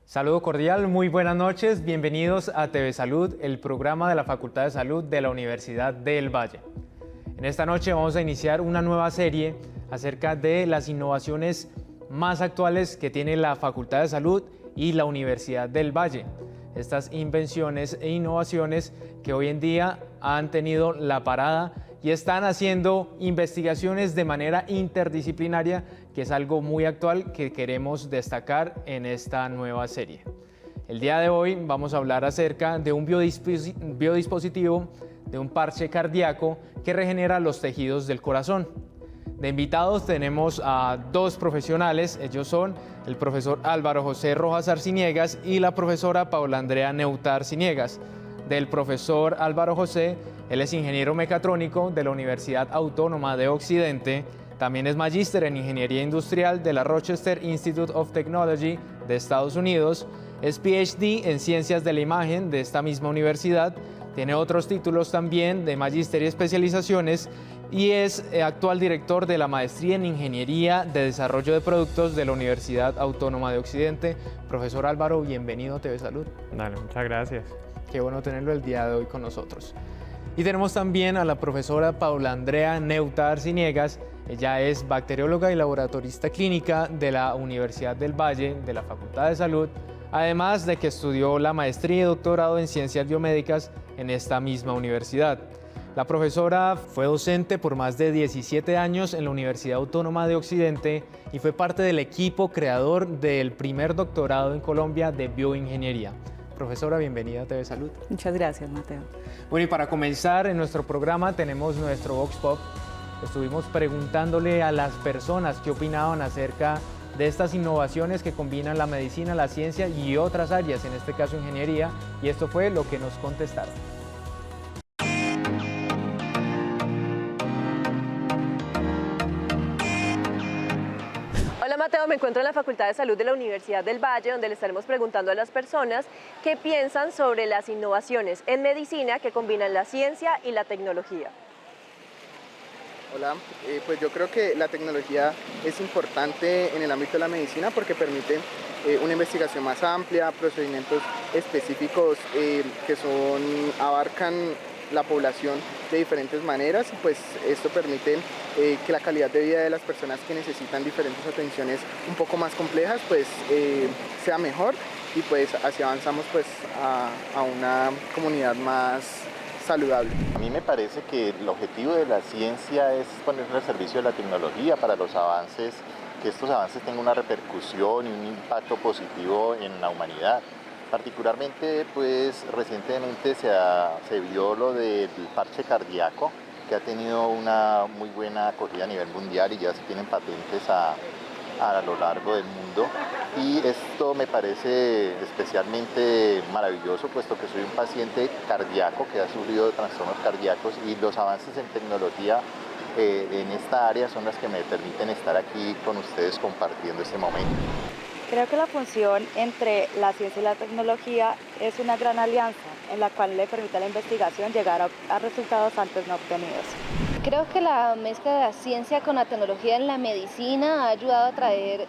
Saludo cordial, muy buenas noches, bienvenidos a TV Salud, el programa de la Facultad de Salud de la Universidad del Valle. En esta noche vamos a iniciar una nueva serie acerca de las innovaciones más actuales que tiene la Facultad de Salud y la Universidad del Valle. Estas invenciones e innovaciones que hoy en día han tenido la parada y están haciendo investigaciones de manera interdisciplinaria, que es algo muy actual que queremos destacar en esta nueva serie. El día de hoy vamos a hablar acerca de un biodispositivo, de un parche cardíaco que regenera los tejidos del corazón. De invitados tenemos a dos profesionales, ellos son el profesor Álvaro José Rojas Arciniegas y la profesora Paula Andrea Neuta Arciniegas. Del profesor Álvaro José, él es ingeniero mecatrónico de la Universidad Autónoma de Occidente, también es magíster en Ingeniería Industrial de la Rochester Institute of Technology de Estados Unidos, es PhD en Ciencias de la Imagen de esta misma universidad, tiene otros títulos también de magíster y especializaciones y es actual director de la Maestría en Ingeniería de Desarrollo de Productos de la Universidad Autónoma de Occidente. Profesor Álvaro, bienvenido a TV Salud. Dale, muchas gracias. Qué bueno tenerlo el día de hoy con nosotros. Y tenemos también a la profesora Paula Andrea Neuta Arciniegas. Ella es bacterióloga y laboratorista clínica de la Universidad del Valle, de la Facultad de Salud, además de que estudió la maestría y doctorado en Ciencias Biomédicas en esta misma universidad. La profesora fue docente por más de 17 años en la Universidad Autónoma de Occidente y fue parte del equipo creador del primer doctorado en Colombia de bioingeniería. Profesora, bienvenida a TV Salud. Muchas gracias, Mateo. Bueno, y para comenzar en nuestro programa tenemos nuestro Vox Pop. Estuvimos preguntándole a las personas qué opinaban acerca de estas innovaciones que combinan la medicina, la ciencia y otras áreas, en este caso ingeniería, y esto fue lo que nos contestaron. Hola Mateo, me encuentro en la Facultad de Salud de la Universidad del Valle, donde le estaremos preguntando a las personas qué piensan sobre las innovaciones en medicina que combinan la ciencia y la tecnología. Hola, pues yo creo que la tecnología es importante en el ámbito de la medicina porque permite una investigación más amplia, procedimientos específicos que abarcan la población de diferentes maneras y pues esto permite que la calidad de vida de las personas que necesitan diferentes atenciones un poco más complejas pues sea mejor y pues así avanzamos pues a una comunidad más saludable. A mí me parece que el objetivo de la ciencia es ponerse al servicio de la tecnología para los avances, que estos avances tengan una repercusión y un impacto positivo en la humanidad. Particularmente, pues recientemente se vio lo del parche cardíaco, que ha tenido una muy buena acogida a nivel mundial y ya se tienen patentes a lo largo del mundo. Y esto me parece especialmente maravilloso, puesto que soy un paciente cardíaco que ha sufrido trastornos cardíacos y los avances en tecnología en esta área son las que me permiten estar aquí con ustedes compartiendo este momento. Creo que la función entre la ciencia y la tecnología es una gran alianza en la cual le permite a la investigación llegar a resultados antes no obtenidos. Creo que la mezcla de la ciencia con la tecnología en la medicina ha ayudado a traer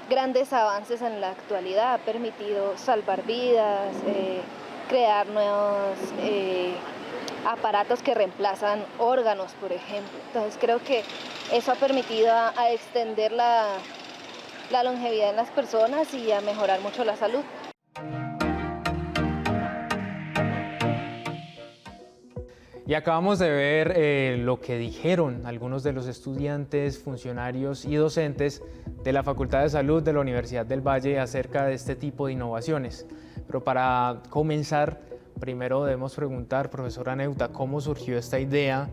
grandes avances en la actualidad, ha permitido salvar vidas, crear nuevos aparatos que reemplazan órganos, por ejemplo. Entonces creo que eso ha permitido a extender la longevidad en las personas y a mejorar mucho la salud. Y acabamos de ver lo que dijeron algunos de los estudiantes, funcionarios y docentes de la Facultad de Salud de la Universidad del Valle acerca de este tipo de innovaciones. Pero para comenzar, primero debemos preguntar, profesora Neuta, ¿cómo surgió esta idea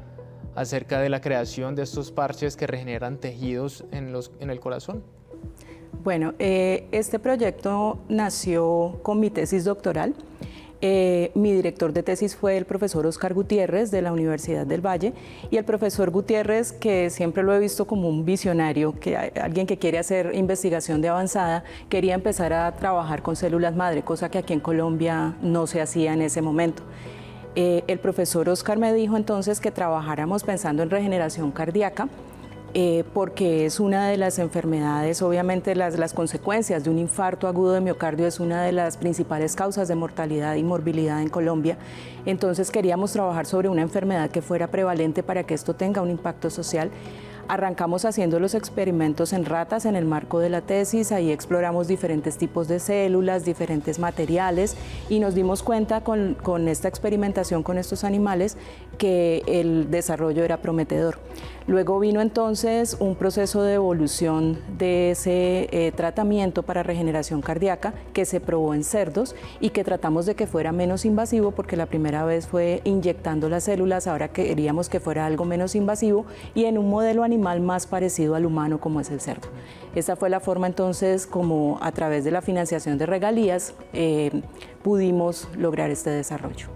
acerca de la creación de estos parches que regeneran tejidos en el corazón? Bueno, este proyecto nació con mi tesis doctoral. Mi director de tesis fue el profesor Oscar Gutiérrez de la Universidad del Valle y el profesor Gutiérrez, que siempre lo he visto como un visionario, alguien que quiere hacer investigación de avanzada, quería empezar a trabajar con células madre, cosa que aquí en Colombia no se hacía en ese momento. El profesor Oscar me dijo entonces que trabajáramos pensando en regeneración cardíaca porque es una de las enfermedades, obviamente las consecuencias de un infarto agudo de miocardio es una de las principales causas de mortalidad y morbilidad en Colombia. Entonces queríamos trabajar sobre una enfermedad que fuera prevalente para que esto tenga un impacto social. Arrancamos haciendo los experimentos en ratas en el marco de la tesis, ahí exploramos diferentes tipos de células, diferentes materiales y nos dimos cuenta con esta experimentación con estos animales que el desarrollo era prometedor. Luego vino entonces un proceso de evolución de ese tratamiento para regeneración cardíaca que se probó en cerdos y que tratamos de que fuera menos invasivo porque la primera vez fue inyectando las células, ahora queríamos que fuera algo menos invasivo y en un modelo animal más parecido al humano como es el cerdo. Esta fue la forma entonces como a través de la financiación de regalías pudimos lograr este desarrollo.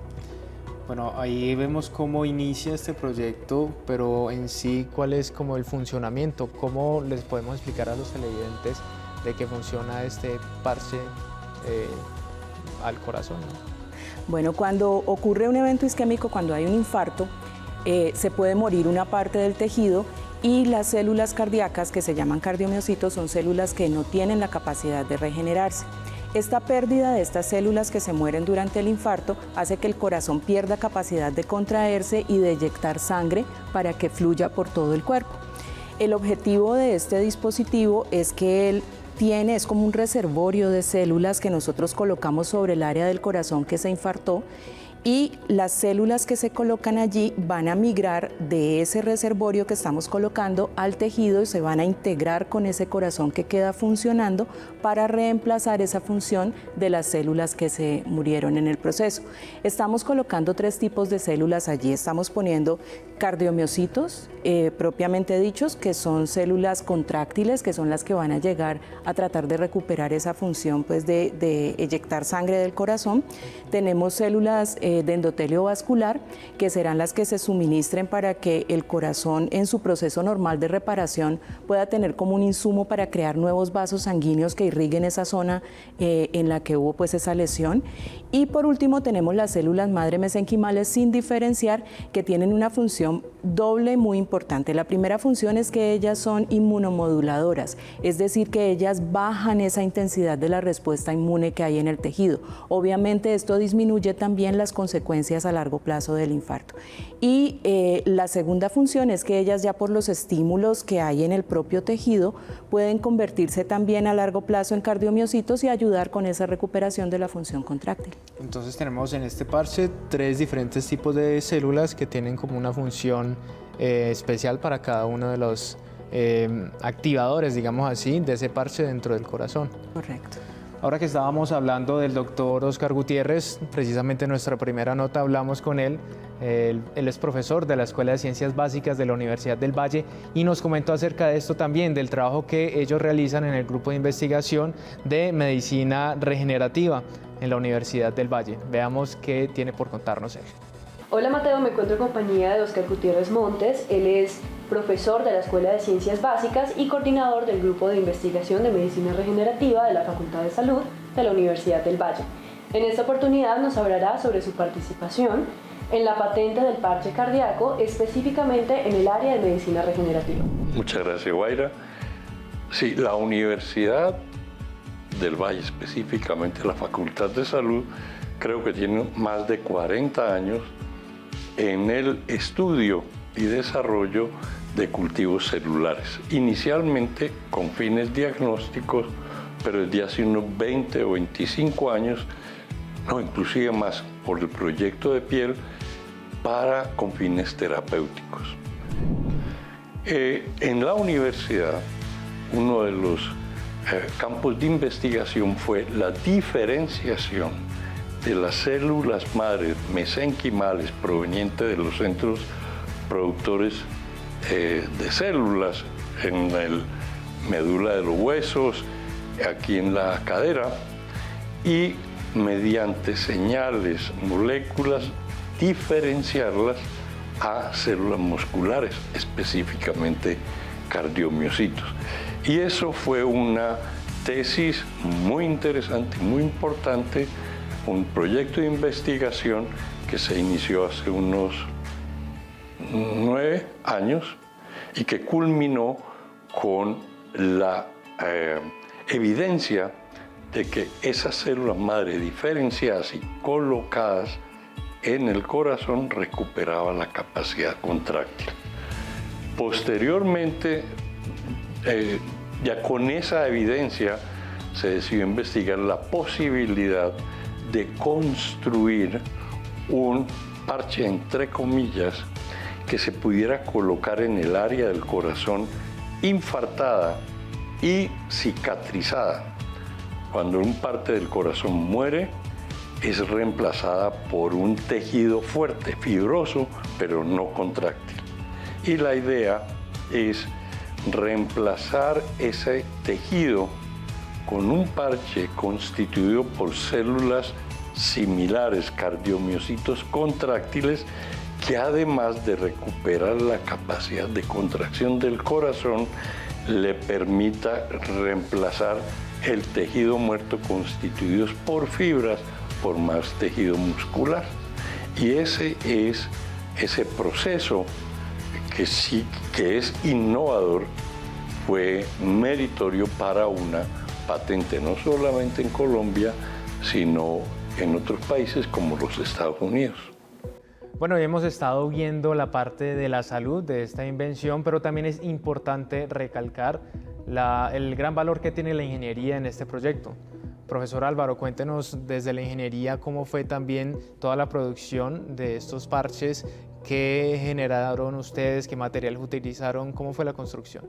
Bueno, ahí vemos cómo inicia este proyecto, pero en sí, ¿cuál es como el funcionamiento? ¿Cómo les podemos explicar a los televidentes de qué funciona este parche al corazón? Bueno, cuando ocurre un evento isquémico, cuando hay un infarto, se puede morir una parte del tejido y las células cardíacas, que se llaman cardiomiocitos, son células que no tienen la capacidad de regenerarse. Esta pérdida de estas células que se mueren durante el infarto hace que el corazón pierda capacidad de contraerse y de eyectar sangre para que fluya por todo el cuerpo. El objetivo de este dispositivo es que él es como un reservorio de células que nosotros colocamos sobre el área del corazón que se infartó y las células que se colocan allí van a migrar de ese reservorio que estamos colocando al tejido y se van a integrar con ese corazón que queda funcionando para reemplazar esa función de las células que se murieron en el proceso. Estamos colocando 3 tipos de células allí. Estamos poniendo cardiomiocitos propiamente dichos, que son células contráctiles, que son las que van a llegar a tratar de recuperar esa función pues, de eyectar sangre del corazón. Tenemos células de endotelio vascular, que serán las que se suministren para que el corazón en su proceso normal de reparación pueda tener como un insumo para crear nuevos vasos sanguíneos que irriguen esa zona en la que hubo pues esa lesión. Y por último tenemos las células madre mesenquimales sin diferenciar, que tienen una función doble muy importante. La primera función es que ellas son inmunomoduladoras, es decir, que ellas bajan esa intensidad de la respuesta inmune que hay en el tejido. Obviamente esto disminuye también las consecuencias a largo plazo del infarto. Y la segunda función es que ellas ya por los estímulos que hay en el propio tejido pueden convertirse también a largo plazo en cardiomiocitos y ayudar con esa recuperación de la función contráctil. Entonces tenemos en este parche 3 diferentes tipos de células que tienen como una función especial para cada uno de los activadores, digamos así, de ese parche dentro del corazón. Correcto. Ahora que estábamos hablando del doctor Oscar Gutiérrez, precisamente en nuestra primera nota hablamos con él. Él es profesor de la Escuela de Ciencias Básicas de la Universidad del Valle y nos comentó acerca de esto también, del trabajo que ellos realizan en el grupo de investigación de medicina regenerativa en la Universidad del Valle. Veamos qué tiene por contarnos él. Hola Mateo, me encuentro en compañía de Oscar Gutiérrez Montes. Él es profesor de la Escuela de Ciencias Básicas y coordinador del Grupo de Investigación de Medicina Regenerativa de la Facultad de Salud de la Universidad del Valle. En esta oportunidad nos hablará sobre su participación en la patente del parche cardíaco, específicamente en el área de medicina regenerativa. Muchas gracias, Guaira. Sí, la Universidad del Valle, específicamente la Facultad de Salud, creo que tiene más de 40 años en el estudio y desarrollo de cultivos celulares, inicialmente con fines diagnósticos, pero desde hace unos 20 o 25 años, no, inclusive más, por el proyecto de piel con fines terapéuticos. En la universidad, uno de los campos de investigación fue la diferenciación de las células madres mesenquimales provenientes de los centros productores de células en la médula de los huesos, aquí en la cadera, y mediante señales, moléculas, diferenciarlas a células musculares, específicamente cardiomiocitos. Y eso fue una tesis muy interesante, muy importante, un proyecto de investigación que se inició hace unos 9 años y que culminó con la evidencia de que esas células madre diferenciadas y colocadas en el corazón recuperaban la capacidad contráctil. Posteriormente, ya con esa evidencia, se decidió investigar la posibilidad de construir un parche, entre comillas, que se pudiera colocar en el área del corazón infartada y cicatrizada. Cuando una parte del corazón muere, es reemplazada por un tejido fuerte, fibroso, pero no contráctil. Y la idea es reemplazar ese tejido con un parche constituido por células similares, cardiomiocitos contráctiles, que además de recuperar la capacidad de contracción del corazón, le permita reemplazar el tejido muerto constituido por fibras, por más tejido muscular. Y ese proceso que es innovador, fue meritorio para una patente, no solamente en Colombia, sino en otros países como los Estados Unidos. Bueno, hemos estado viendo la parte de la salud de esta invención, pero también es importante recalcar el gran valor que tiene la ingeniería en este proyecto. Profesor Álvaro, cuéntenos desde la ingeniería cómo fue también toda la producción de estos parches, qué generaron ustedes, qué materiales utilizaron, cómo fue la construcción.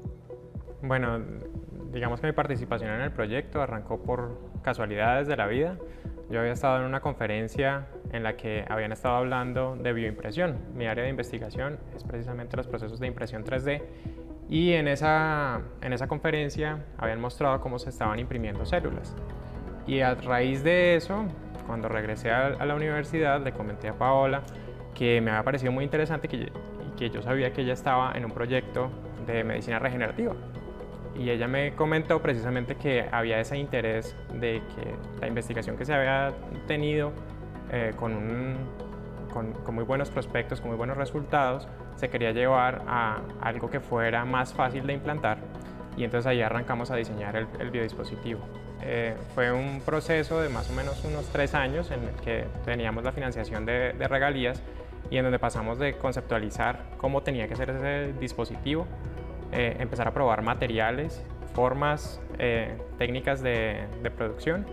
Bueno, digamos que mi participación en el proyecto arrancó por casualidades de la vida. Yo había estado en una conferencia en la que habían estado hablando de bioimpresión. Mi área de investigación es precisamente los procesos de impresión 3D, y en esa conferencia habían mostrado cómo se estaban imprimiendo células. Y a raíz de eso, cuando regresé a la universidad, le comenté a Paola que me había parecido muy interesante y que yo sabía que ella estaba en un proyecto de medicina regenerativa. Y ella me comentó precisamente que había ese interés de que la investigación que se había tenido con muy buenos prospectos, con muy buenos resultados, se quería llevar a algo que fuera más fácil de implantar, y entonces ahí arrancamos a diseñar el biodispositivo. Fue un proceso de más o menos unos 3 años en el que teníamos la financiación de regalías, y en donde pasamos de conceptualizar cómo tenía que ser ese dispositivo, empezar a probar materiales, formas, técnicas de producción,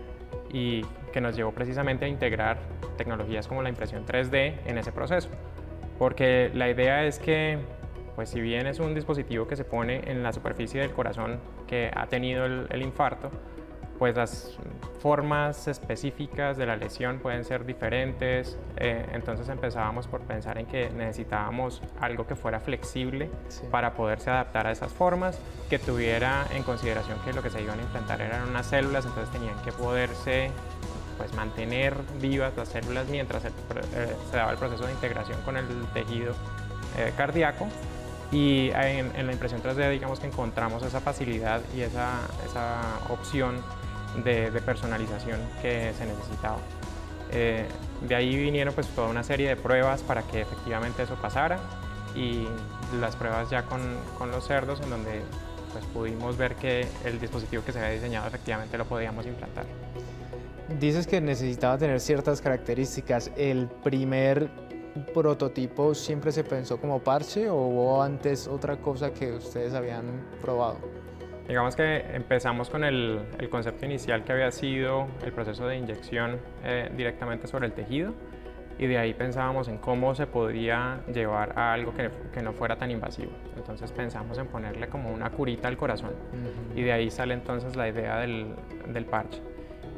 y que nos llevó precisamente a integrar tecnologías como la impresión 3D en ese proceso. Porque la idea es que, pues si bien es un dispositivo que se pone en la superficie del corazón que ha tenido el infarto, pues las formas específicas de la lesión pueden ser diferentes. Entonces empezábamos por pensar en que necesitábamos algo que fuera flexible, sí, para poderse adaptar a esas formas, que tuviera en consideración que lo que se iban a implantar eran unas células, entonces tenían que poderse mantener vivas las células mientras se daba el proceso de integración con el tejido cardíaco. Y en la impresión 3D, digamos que encontramos esa facilidad y esa opción de personalización que se necesitaba. De ahí vinieron pues toda una serie de pruebas para que efectivamente eso pasara, y las pruebas ya con los cerdos, en donde pues pudimos ver que el dispositivo que se había diseñado efectivamente lo podíamos implantar. Dices que necesitaba tener ciertas características. ¿El primer prototipo siempre se pensó como parche o hubo antes otra cosa que ustedes habían probado? Digamos que empezamos con el concepto inicial, que había sido el proceso de inyección directamente sobre el tejido, y de ahí pensábamos en cómo se podría llevar a algo que no fuera tan invasivo. Entonces pensamos en ponerle como una curita al corazón, y de ahí sale entonces la idea del parche.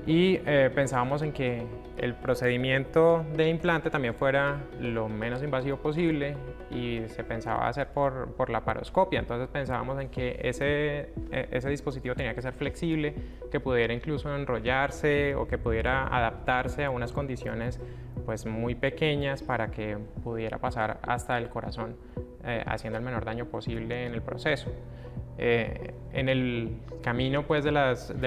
Y pensábamos en que el procedimiento de implante también fuera lo menos invasivo posible, y se pensaba hacer por laparoscopia. Entonces pensábamos en que ese dispositivo tenía que ser flexible, que pudiera incluso enrollarse o que pudiera adaptarse a unas condiciones pues muy pequeñas para que pudiera pasar hasta el corazón, haciendo el menor daño posible en el proceso. En el camino pues, de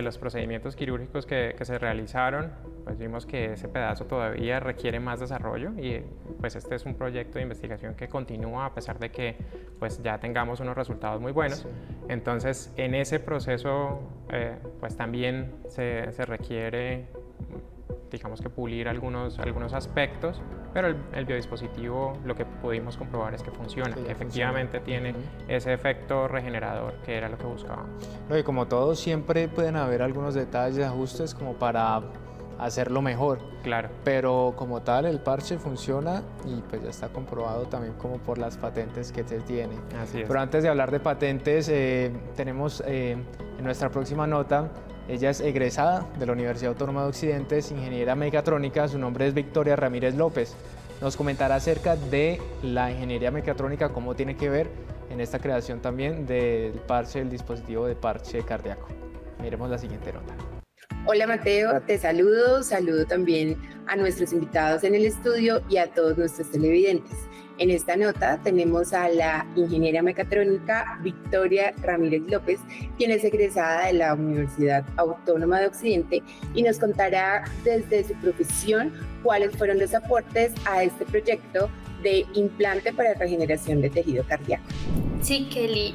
los procedimientos quirúrgicos que se realizaron, pues vimos que ese pedazo todavía requiere más desarrollo y pues este es un proyecto de investigación que continúa a pesar de que pues ya tengamos unos resultados muy buenos. Sí. Entonces en ese proceso pues también se requiere, digamos que pulir algunos aspectos, pero el biodispositivo lo que pudimos comprobar es que funciona, sí, que efectivamente tiene ese efecto regenerador que era lo que buscábamos. No, y como todo, siempre pueden haber algunos detalles, ajustes como para hacerlo mejor. Claro. Pero como tal el parche funciona y pues ya está comprobado también como por las patentes que se tiene. Así es. Pero antes de hablar de patentes, tenemos en nuestra próxima nota, ella es egresada de la Universidad Autónoma de Occidente, es ingeniera mecatrónica, su nombre es Victoria Ramírez López. Nos comentará acerca de la ingeniería mecatrónica, cómo tiene que ver en esta creación también del parche, el dispositivo de parche cardíaco. Miremos la siguiente nota. Hola Mateo, te saludo también a nuestros invitados en el estudio y a todos nuestros televidentes. En esta nota tenemos a la ingeniera mecatrónica Victoria Ramírez López, quien es egresada de la Universidad Autónoma de Occidente y nos contará desde su profesión cuáles fueron los aportes a este proyecto de implante para regeneración de tejido cardíaco. Sí, Kelly,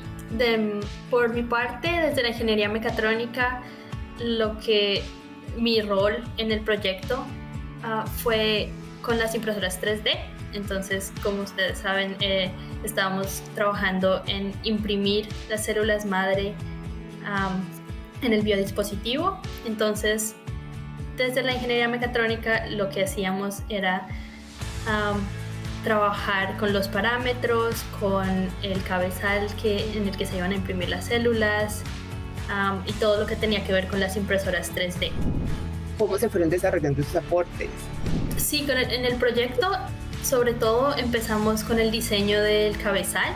por mi parte, desde la ingeniería mecatrónica, mi rol en el proyecto fue con las impresoras 3D. Entonces, como ustedes saben, estábamos trabajando en imprimir las células madre en el biodispositivo. Entonces, desde la ingeniería mecatrónica lo que hacíamos era trabajar con los parámetros, con el cabezal en el que se iban a imprimir las células, y todo lo que tenía que ver con las impresoras 3D. ¿Cómo se fueron desarrollando sus aportes? Sí, en el proyecto, sobre todo, empezamos con el diseño del cabezal.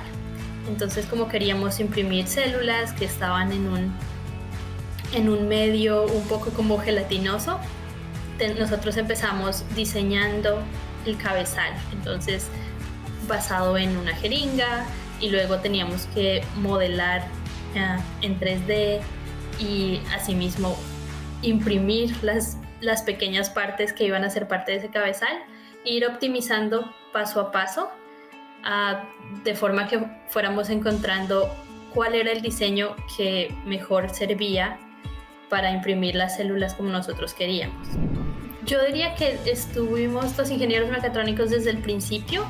Entonces, como queríamos imprimir células que estaban en un medio un poco como gelatinoso, nosotros empezamos diseñando el cabezal. Entonces, basado en una jeringa, y luego teníamos que modelar en 3D y asimismo imprimir las pequeñas partes que iban a ser parte de ese cabezal e ir optimizando paso a paso de forma que fuéramos encontrando cuál era el diseño que mejor servía para imprimir las células como nosotros queríamos. Yo diría que estuvimos los ingenieros mecatrónicos desde el principio,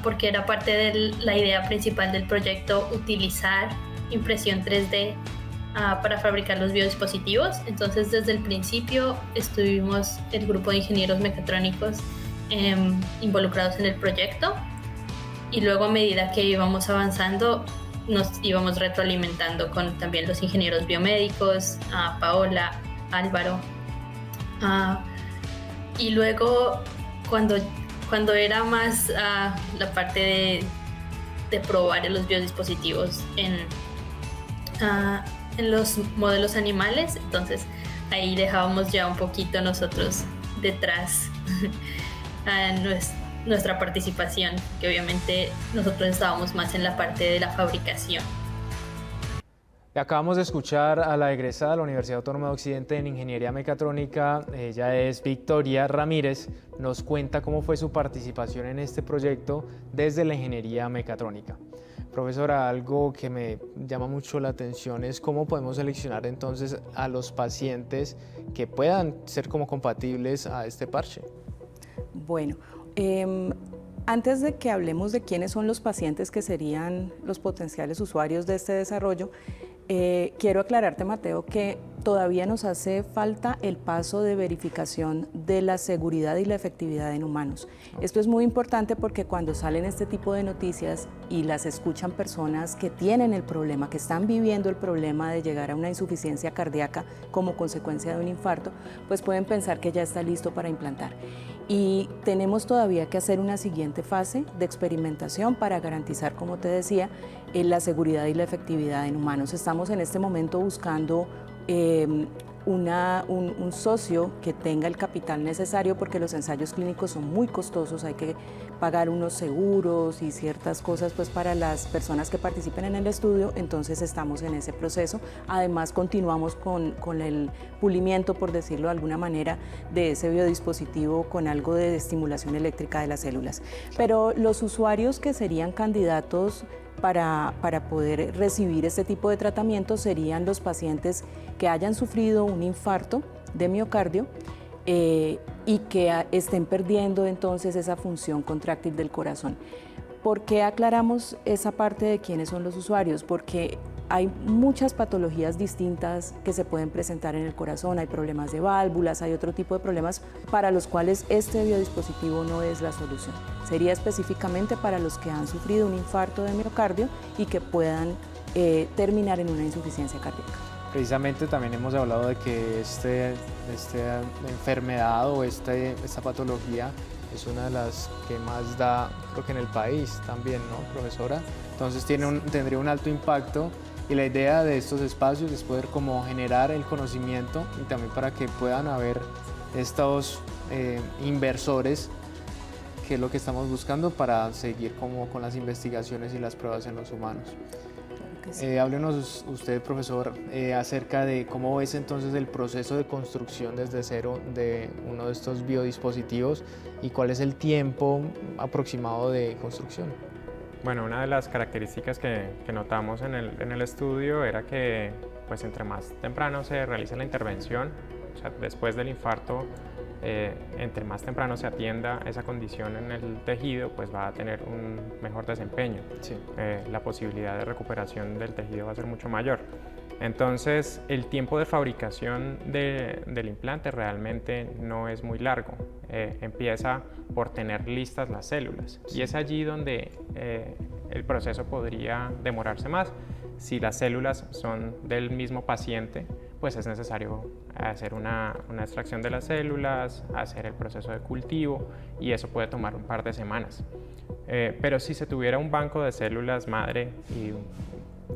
porque era parte de la idea principal del proyecto utilizar impresión 3D para fabricar los biodispositivos. Entonces, desde el principio estuvimos el grupo de ingenieros mecatrónicos involucrados en el proyecto, y luego a medida que íbamos avanzando nos íbamos retroalimentando con también los ingenieros biomédicos, Paola, Álvaro, y luego cuando era más la parte de probar los biodispositivos en los modelos animales, entonces ahí dejábamos ya un poquito nosotros detrás nuestra participación, que obviamente nosotros estábamos más en la parte de la fabricación. Acabamos de escuchar a la egresada de la Universidad Autónoma de Occidente en Ingeniería Mecatrónica. Ella es Victoria Ramírez. Nos cuenta cómo fue su participación en este proyecto desde la Ingeniería Mecatrónica. Profesora, algo que me llama mucho la atención es cómo podemos seleccionar entonces a los pacientes que puedan ser como compatibles a este parche. Bueno, antes de que hablemos de quiénes son los pacientes que serían los potenciales usuarios de este desarrollo, quiero aclararte, Mateo, que todavía nos hace falta el paso de verificación de la seguridad y la efectividad en humanos. Esto es muy importante porque cuando salen este tipo de noticias y las escuchan personas que tienen el problema, que están viviendo el problema de llegar a una insuficiencia cardíaca como consecuencia de un infarto, pues pueden pensar que ya está listo para implantar. Y tenemos todavía que hacer una siguiente fase de experimentación para garantizar, como te decía, la seguridad y la efectividad en humanos. Estamos en este momento buscando un socio que tenga el capital necesario, porque los ensayos clínicos son muy costosos, hay que pagar unos seguros y ciertas cosas pues para las personas que participen en el estudio, entonces estamos en ese proceso. Además continuamos con el pulimiento, por decirlo de alguna manera, de ese biodispositivo con algo de estimulación eléctrica de las células. Pero los usuarios que serían candidatos para poder recibir este tipo de tratamiento serían los pacientes que hayan sufrido un infarto de miocardio y que estén perdiendo entonces esa función contráctil del corazón. ¿Por qué aclaramos esa parte de quiénes son los usuarios? Porque hay muchas patologías distintas que se pueden presentar en el corazón, hay problemas de válvulas, hay otro tipo de problemas para los cuales este biodispositivo no es la solución. Sería específicamente para los que han sufrido un infarto de miocardio y que puedan terminar en una insuficiencia cardíaca. Precisamente también hemos hablado de que esta enfermedad o esta patología es una de las que más da, creo que en el país también, ¿no, profesora? Entonces tendría un alto impacto, y la idea de estos espacios es poder como generar el conocimiento y también para que puedan haber estos inversores, que es lo que estamos buscando para seguir como con las investigaciones y las pruebas en los humanos. Háblenos usted, profesor, acerca de cómo es entonces el proceso de construcción desde cero de uno de estos biodispositivos y cuál es el tiempo aproximado de construcción. Bueno, una de las características que notamos en el estudio era que pues, entre más temprano se realiza la intervención, o sea, después del infarto, entre más temprano se atienda esa condición en el tejido, pues va a tener un mejor desempeño. Sí. La posibilidad de recuperación del tejido va a ser mucho mayor. Entonces, el tiempo de fabricación del implante realmente no es muy largo. Empieza por tener listas las células, y es allí donde el proceso podría demorarse más. Si las células son del mismo paciente, pues es necesario hacer una extracción de las células, hacer el proceso de cultivo, y eso puede tomar un par de semanas. Pero si se tuviera un banco de células madre y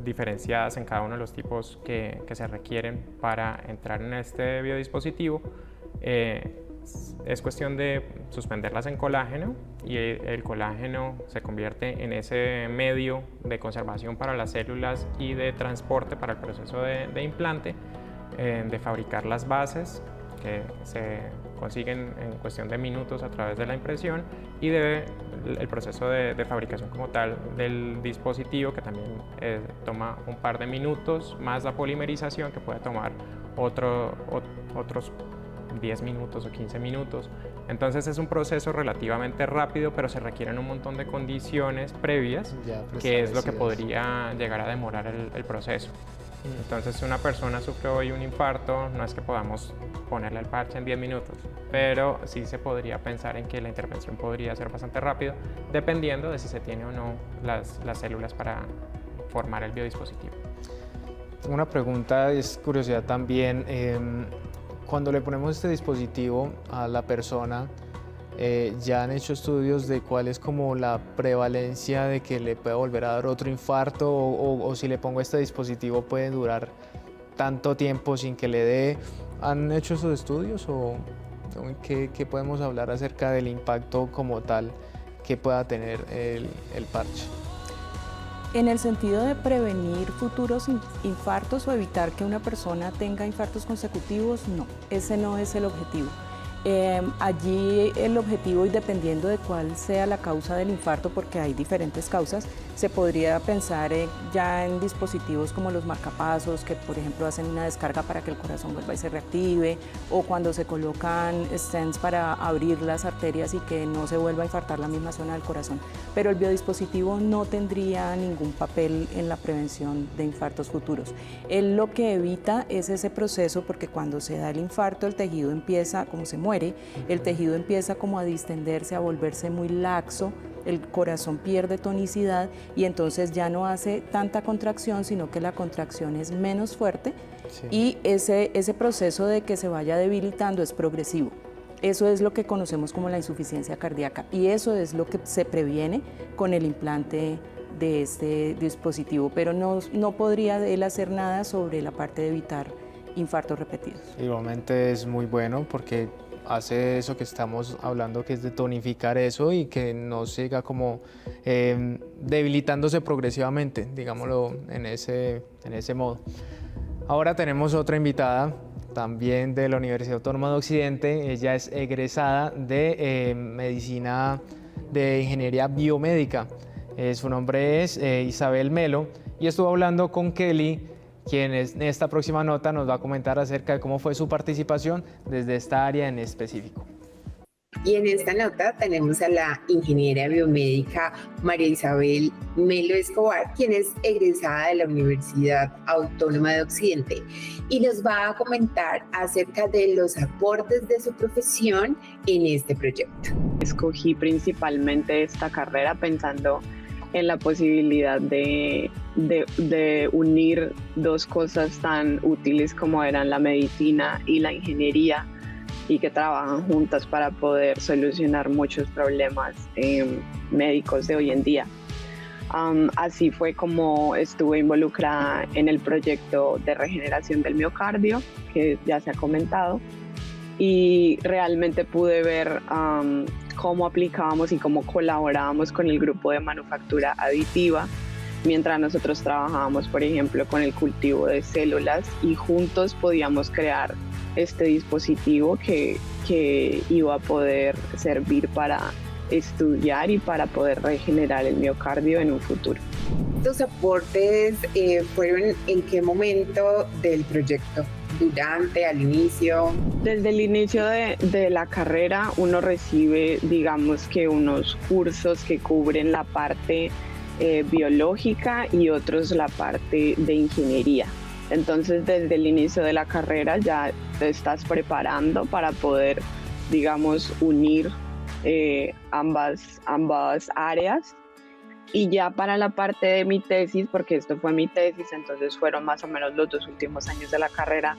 diferenciadas en cada uno de los tipos que se requieren para entrar en este biodispositivo, es cuestión de suspenderlas en colágeno, y el colágeno se convierte en ese medio de conservación para las células y de transporte para el proceso de implante, de fabricar las bases que se consiguen en cuestión de minutos a través de la impresión, y el proceso de fabricación como tal del dispositivo, que también toma un par de minutos, más la polimerización, que puede tomar otros 10 minutos o 15 minutos. Entonces es un proceso relativamente rápido, pero se requieren un montón de condiciones previas, que es lo que podría llegar a demorar el proceso. Entonces, si una persona sufre hoy un infarto, no es que podamos ponerle el parche en 10 minutos, pero sí se podría pensar en que la intervención podría ser bastante rápido, dependiendo de si se tiene o no las células para formar el biodispositivo. Una pregunta, es curiosidad también, cuando le ponemos este dispositivo a la persona, ya han hecho estudios de cuál es como la prevalencia de que le pueda volver a dar otro infarto, o si le pongo este dispositivo puede durar tanto tiempo sin que le dé. ¿Han hecho esos estudios o qué podemos hablar acerca del impacto como tal que pueda tener el parche? En el sentido de prevenir futuros infartos o evitar que una persona tenga infartos consecutivos, no, ese no es el objetivo. Allí el objetivo, y dependiendo de cuál sea la causa del infarto, porque hay diferentes causas, se podría pensar ya en dispositivos como los marcapasos, que por ejemplo hacen una descarga para que el corazón vuelva y se reactive, o cuando se colocan stents para abrir las arterias y que no se vuelva a infartar la misma zona del corazón. Pero el biodispositivo no tendría ningún papel en la prevención de infartos futuros. Él lo que evita es ese proceso, porque cuando se da el infarto el tejido empieza, como se muere, el tejido empieza como a distenderse, a volverse muy laxo, el corazón pierde tonicidad y entonces ya no hace tanta contracción, sino que la contracción es menos fuerte, sí. Y ese proceso de que se vaya debilitando es progresivo. Eso es lo que conocemos como la insuficiencia cardíaca, y eso es lo que se previene con el implante de este dispositivo, pero no podría él hacer nada sobre la parte de evitar infartos repetidos. Igualmente es muy bueno porque hace eso que estamos hablando, que es de tonificar eso y que no siga como debilitándose progresivamente, digámoslo en ese modo. Ahora tenemos otra invitada, también de la Universidad Autónoma de Occidente. Ella es egresada de medicina de ingeniería biomédica. Su nombre es Isabel Melo y estuvo hablando con Kelly, quien en esta próxima nota nos va a comentar acerca de cómo fue su participación desde esta área en específico. Y en esta nota tenemos a la ingeniera biomédica María Isabel Melo Escobar, quien es egresada de la Universidad Autónoma de Occidente y nos va a comentar acerca de los aportes de su profesión en este proyecto. Escogí principalmente esta carrera pensando en la posibilidad de unir dos cosas tan útiles como eran la medicina y la ingeniería, y que trabajan juntas para poder solucionar muchos problemas médicos de hoy en día. Así fue como estuve involucrada en el proyecto de regeneración del miocardio, que ya se ha comentado, y realmente pude ver cómo aplicábamos y cómo colaborábamos con el grupo de manufactura aditiva, mientras nosotros trabajábamos, por ejemplo, con el cultivo de células, y juntos podíamos crear este dispositivo que iba a poder servir para estudiar y para poder regenerar el miocardio en un futuro. ¿Tus aportes fueron en qué momento del proyecto? ¿Durante, al inicio? Desde el inicio de la carrera uno recibe, digamos que unos cursos que cubren la parte biológica y otros la parte de ingeniería. Entonces, desde el inicio de la carrera ya te estás preparando para poder, digamos, unir ambas áreas. Y ya para la parte de mi tesis, porque esto fue mi tesis, entonces fueron más o menos los 2 últimos años de la carrera,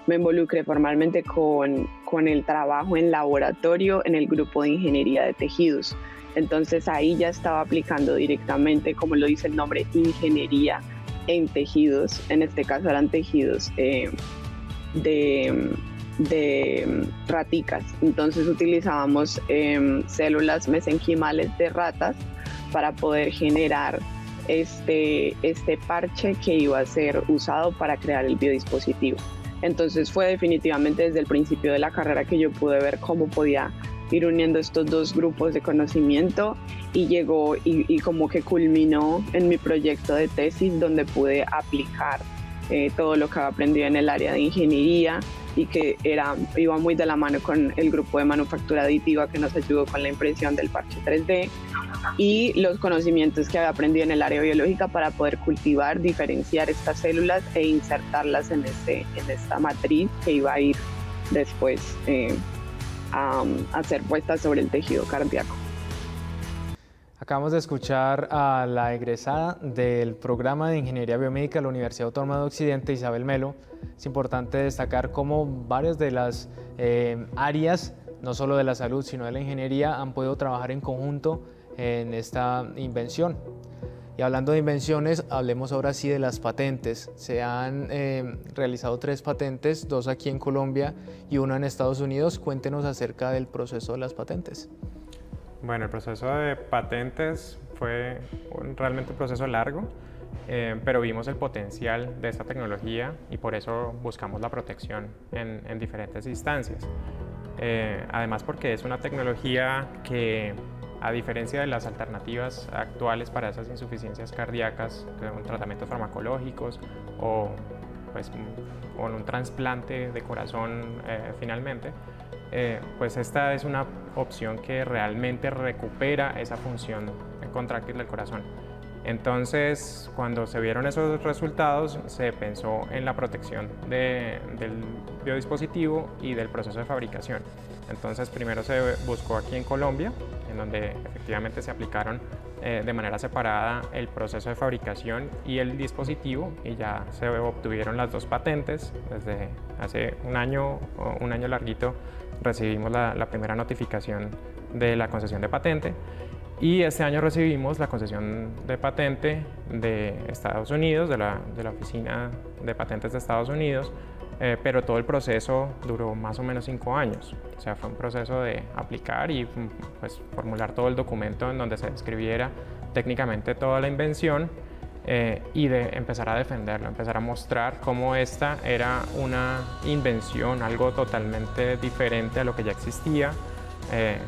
me involucré formalmente con el trabajo en laboratorio en el grupo de ingeniería de tejidos. Entonces ahí ya estaba aplicando directamente, como lo dice el nombre, ingeniería en tejidos. En este caso eran tejidos de raticas. Entonces utilizábamos células mesenquimales de ratas para poder generar este parche que iba a ser usado para crear el biodispositivo. Entonces fue definitivamente desde el principio de la carrera que yo pude ver cómo podía ir uniendo estos dos grupos de conocimiento, y llegó y como que culminó en mi proyecto de tesis, donde pude aplicar todo lo que había aprendido en el área de ingeniería, y que iba muy de la mano con el grupo de manufactura aditiva que nos ayudó con la impresión del parche 3D, y los conocimientos que había aprendido en el área biológica para poder cultivar, diferenciar estas células e insertarlas en esta matriz que iba a ir después a ser puesta sobre el tejido cardíaco. Acabamos de escuchar a la egresada del programa de Ingeniería Biomédica de la Universidad Autónoma de Occidente, Isabel Melo. Es importante destacar cómo varias de las áreas, no solo de la salud, sino de la ingeniería, han podido trabajar en conjunto en esta invención. Y hablando de invenciones, hablemos ahora sí de las patentes. Se han realizado 3 patentes, 2 aquí en Colombia y 1 en Estados Unidos. Cuéntenos acerca del proceso de las patentes. Bueno, el proceso de patentes fue realmente un proceso largo, pero vimos el potencial de esta tecnología y por eso buscamos la protección en diferentes instancias. Además, porque es una tecnología que, a diferencia de las alternativas actuales para esas insuficiencias cardíacas, con tratamientos farmacológicos o con un trasplante de corazón finalmente, pues esta es una opción que realmente recupera esa función contráctil del corazón. Entonces, cuando se vieron esos resultados, se pensó en la protección del biodispositivo y del proceso de fabricación. Entonces, primero se buscó aquí en Colombia, en donde efectivamente se aplicaron de manera separada el proceso de fabricación y el dispositivo, y ya se obtuvieron las 2 patentes. Desde hace un año larguito recibimos la primera notificación de la concesión de patente, y este año recibimos la concesión de patente de Estados Unidos, de la Oficina de Patentes de Estados Unidos, pero todo el proceso duró más o menos 5 años. O sea, fue un proceso de aplicar y pues, formular todo el documento en donde se describiera técnicamente toda la invención y de empezar a defenderlo, empezar a mostrar cómo esta era una invención, algo totalmente diferente a lo que ya existía,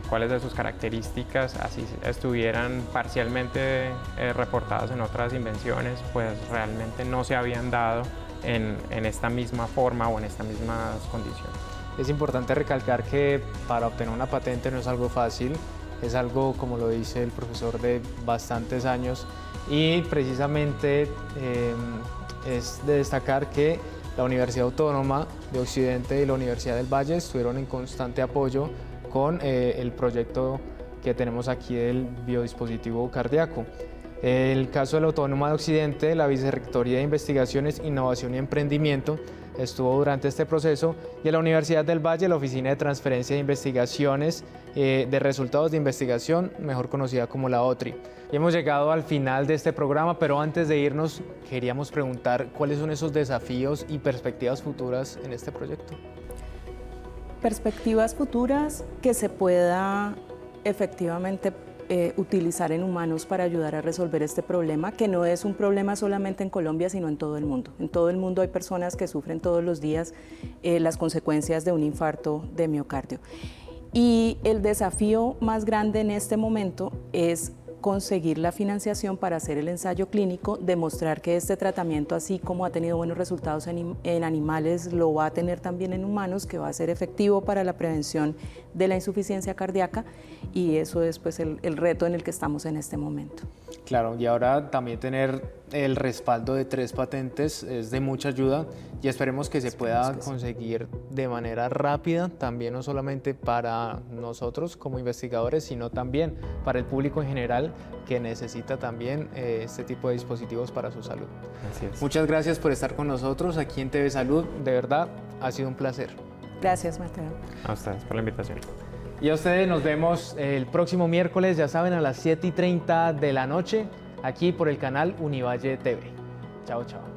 cuáles de sus características, así estuvieran parcialmente reportadas en otras invenciones, pues realmente no se habían dado en esta misma forma o en estas mismas condiciones. Es importante recalcar que para obtener una patente no es algo fácil, es algo, como lo dice el profesor, de bastantes años y precisamente es de destacar que la Universidad Autónoma de Occidente y la Universidad del Valle estuvieron en constante apoyo con el proyecto que tenemos aquí del biodispositivo cardíaco. El caso de la Autónoma de Occidente, la Vicerrectoría de Investigaciones, Innovación y Emprendimiento estuvo durante este proceso y en la Universidad del Valle, la Oficina de Transferencia de Investigaciones de Resultados de Investigación, mejor conocida como la OTRI. Y hemos llegado al final de este programa, pero antes de irnos queríamos preguntar cuáles son esos desafíos y perspectivas futuras en este proyecto. Perspectivas futuras que se pueda efectivamente utilizar en humanos para ayudar a resolver este problema, que no es un problema solamente en Colombia, sino en todo el mundo. En todo el mundo hay personas que sufren todos los días las consecuencias de un infarto de miocardio. Y el desafío más grande en este momento es conseguir la financiación para hacer el ensayo clínico, demostrar que este tratamiento, así como ha tenido buenos resultados en animales, lo va a tener también en humanos, que va a ser efectivo para la prevención de la insuficiencia cardíaca, y eso es pues el reto en el que estamos en este momento. Claro, y ahora también tener el respaldo de 3 patentes es de mucha ayuda y esperemos que se pueda conseguir de manera rápida, también no solamente para nosotros como investigadores, sino también para el público en general que necesita también este tipo de dispositivos para su salud. Así es. Muchas gracias por estar con nosotros aquí en TV Salud, de verdad ha sido un placer. Gracias, Mateo. A ustedes por la invitación. Y a ustedes nos vemos el próximo miércoles, ya saben, a las 7:30 de la noche, aquí por el canal Univalle TV. Chao, chao.